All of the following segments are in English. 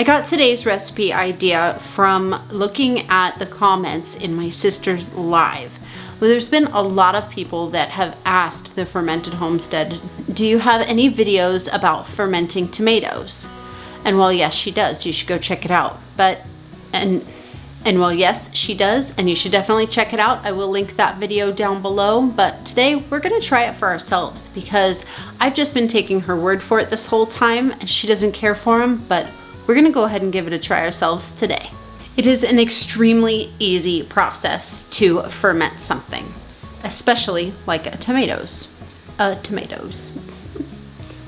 I got today's recipe idea from looking at the comments in my sister's live. Well, there's been a lot of people that have asked the Fermented Homestead, do you have any videos about fermenting tomatoes? And well, yes, she does. You should go check it out. And well, yes, she does, and you should definitely check it out. I will link that video down below, but today we're gonna try it for ourselves because I've just been taking her word for it this whole time, and she doesn't care for them, but we're gonna go ahead and give it a try ourselves today. It is an extremely easy process to ferment something, especially like tomatoes.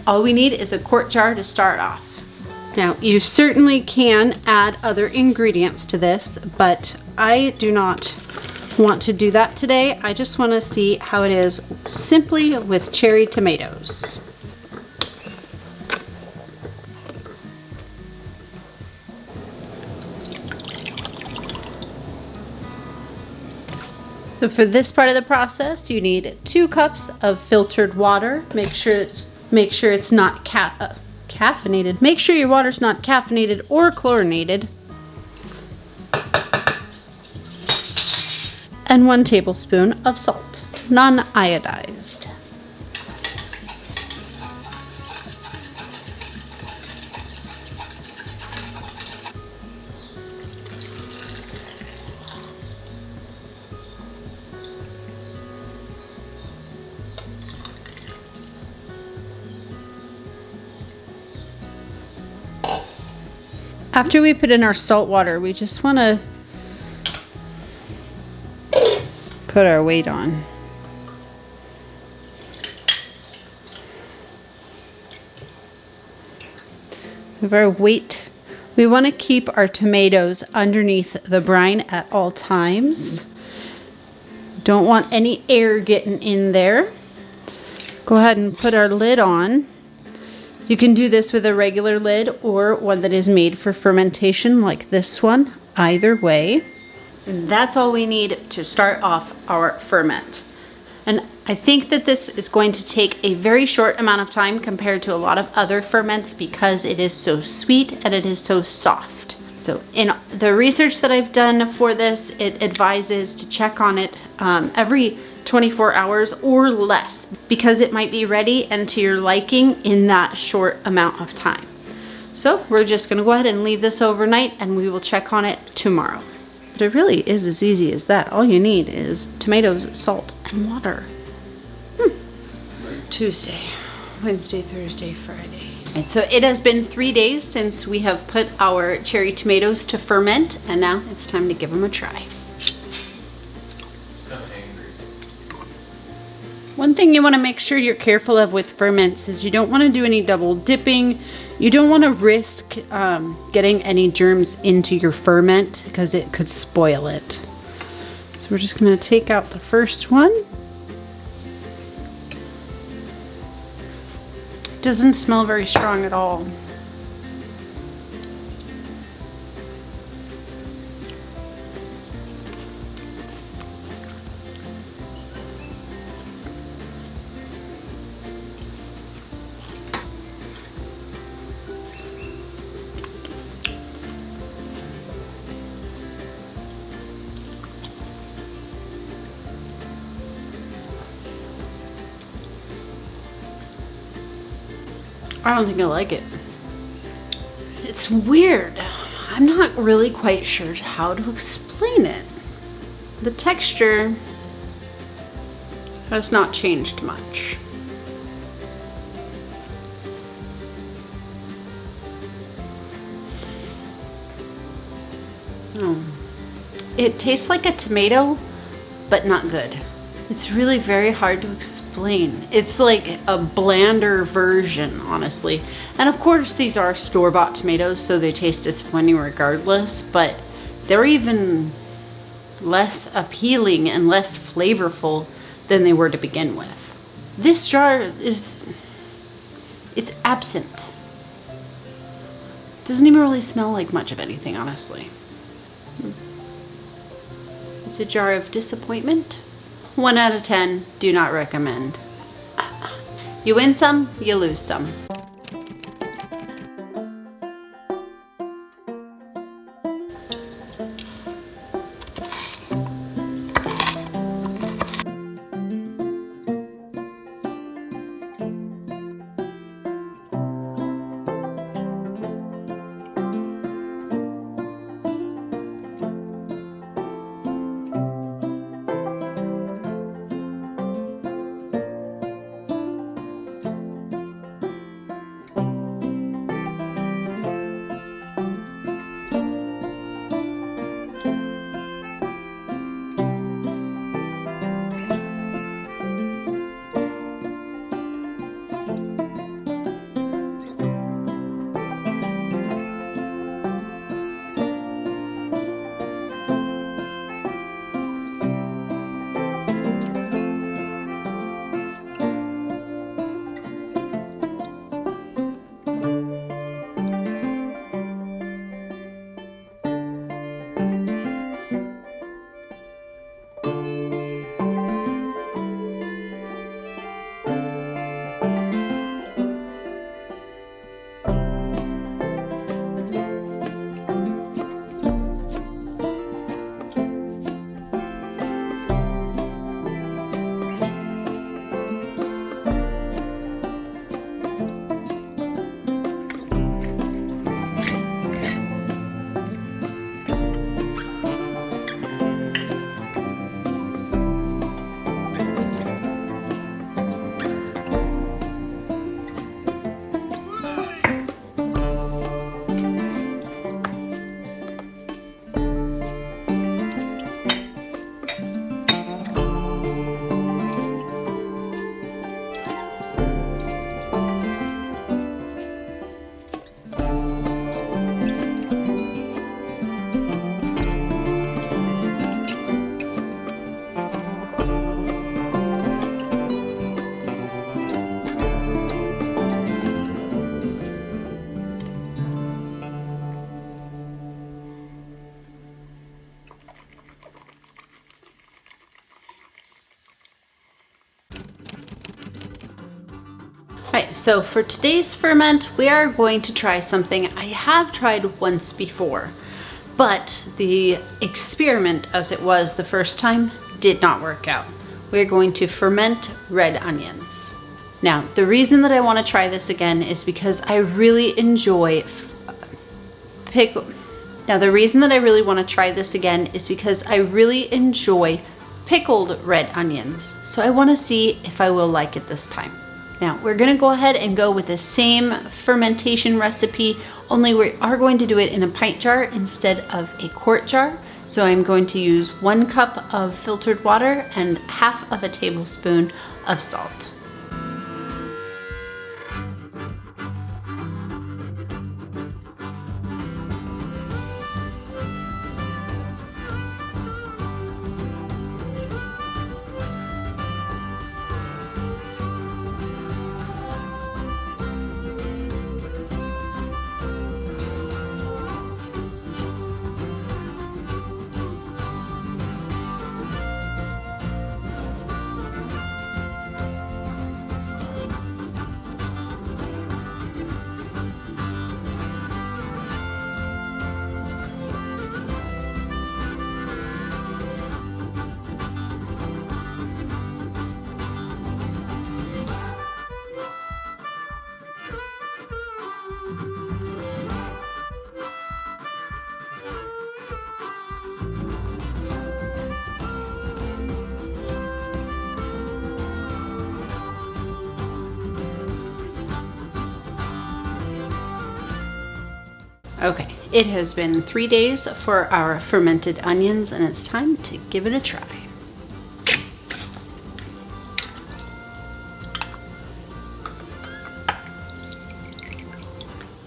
All we need is a quart jar to start off. Now, you certainly can add other ingredients to this, but I do not want to do that today. I just want to see how it is simply with cherry tomatoes. So for this part of the process, you need 2 cups of filtered water. Make sure it's not caffeinated. Make sure your water's not caffeinated or chlorinated. And 1 tablespoon of salt, non-iodized. After we put in our salt water, we just want to put our weight on. With our weight, we want to keep our tomatoes underneath the brine at all times. Don't want any air getting in there. Go ahead and put our lid on. You can do this with a regular lid or one that is made for fermentation like this one, either way. And that's all we need to start off our ferment. And I think that this is going to take a very short amount of time compared to a lot of other ferments because it is so sweet and it is so soft. So in the research that I've done for this, it advises to check on it every 24 hours or less because it might be ready and to your liking in that short amount of time. So we're just gonna go ahead and leave this overnight and we will check on it tomorrow. But it really is as easy as that. All you need is tomatoes, salt, and water. Tuesday, Wednesday, Thursday, Friday. And so it has been 3 days since we have put our cherry tomatoes to ferment, and now it's time to give them a try. One thing you want to make sure you're careful of with ferments is you don't want to do any double dipping. You don't want to risk getting any germs into your ferment because it could spoil it. So we're just going to take out the first one. It doesn't smell very strong at all. I don't think I like it. It's weird. I'm not really quite sure how to explain it. The texture has not changed much. It tastes like a tomato, but not good. It's really very hard to explain. It's like a blander version, honestly. And of course, these are store-bought tomatoes, so they taste disappointing regardless, but they're even less appealing and less flavorful than they were to begin with. This jar it's absent. It doesn't even really smell like much of anything, honestly. It's a jar of disappointment. 1 out of 10, do not recommend. You win some, you lose some. Right, so for today's ferment, we are going to try something I have tried once before, but the experiment as it was the first time did not work out. We're going to ferment red onions. Now, the reason that I want to try this again is because I really enjoy pickled red onions. So I want to see if I will like it this time. Now, we're going to go ahead and go with the same fermentation recipe, only we are going to do it in a pint jar instead of a quart jar. So I'm going to use 1 cup of filtered water and half of a tablespoon of salt. Okay, it has been 3 days for our fermented onions and it's time to give it a try.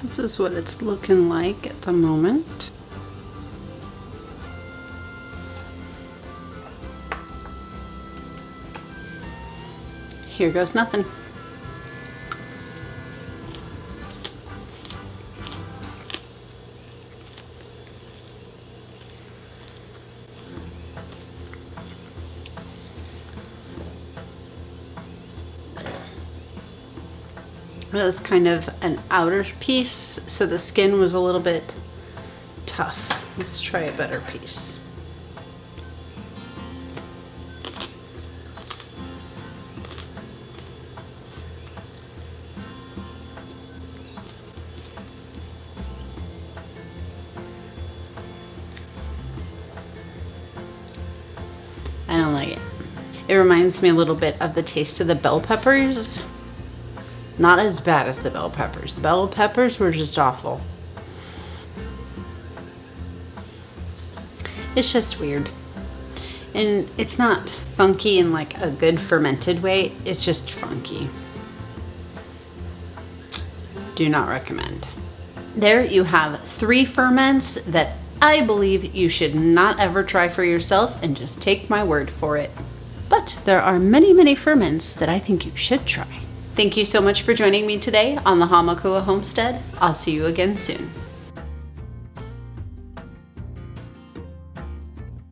This is what it's looking like at the moment. Here goes nothing. It was kind of an outer piece, so the skin was a little bit tough. Let's try a better piece. I don't like it. It reminds me a little bit of the taste of the bell peppers. Not as bad as the bell peppers. The bell peppers were just awful. It's just weird. And it's not funky in like a good fermented way. It's just funky. Do not recommend. There you have 3 ferments that I believe you should not ever try for yourself and just take my word for it. But there are many, many ferments that I think you should try. Thank you so much for joining me today on the Hamakua Homestead. I'll see you again soon.